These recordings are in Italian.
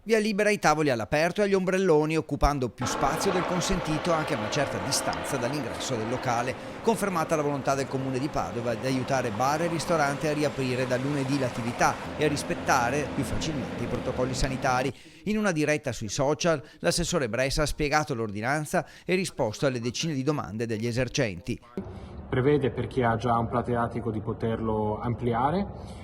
Via libera ai tavoli all'aperto e agli ombrelloni, occupando più spazio del consentito anche a una certa distanza dall'ingresso del locale. Confermata la volontà del Comune di Padova di aiutare bar e ristoranti a riaprire da lunedì l'attività e a rispettare più facilmente i protocolli sanitari. In una diretta sui social, l'assessore Bressa ha spiegato l'ordinanza e risposto alle decine di domande degli esercenti. Prevede per chi ha già un plateatico di poterlo ampliare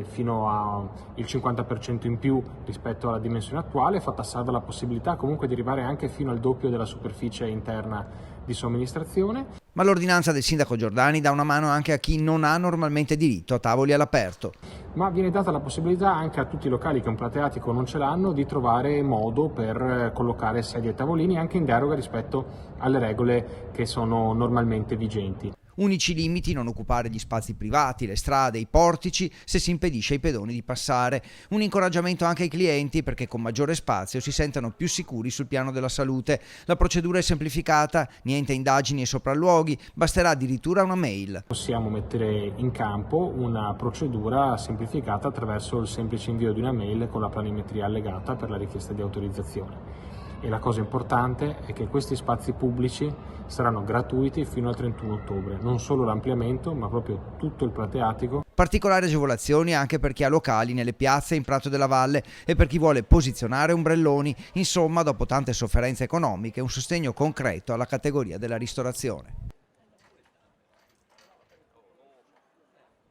fino al 50% in più rispetto alla dimensione attuale, fatta salva la possibilità comunque di arrivare anche fino al doppio della superficie interna di somministrazione. Ma l'ordinanza del sindaco Giordani dà una mano anche a chi non ha normalmente diritto a tavoli all'aperto. Ma viene data la possibilità anche a tutti i locali che un plateatico non ce l'hanno di trovare modo per collocare sedie e tavolini anche in deroga rispetto alle regole che sono normalmente vigenti. Unici limiti: non occupare gli spazi privati, le strade, i portici, se si impedisce ai pedoni di passare. Un incoraggiamento anche ai clienti perché con maggiore spazio si sentano più sicuri sul piano della salute. La procedura è semplificata, niente indagini e sopralluoghi, basterà addirittura una mail. Possiamo mettere in campo una procedura semplificata attraverso il semplice invio di una mail con la planimetria allegata per la richiesta di autorizzazione. E la cosa importante è che questi spazi pubblici saranno gratuiti fino al 31 ottobre, non solo l'ampliamento ma proprio tutto il plateatico. Particolari agevolazioni anche per chi ha locali nelle piazze in Prato della Valle e per chi vuole posizionare ombrelloni. Insomma, dopo tante sofferenze economiche, un sostegno concreto alla categoria della ristorazione.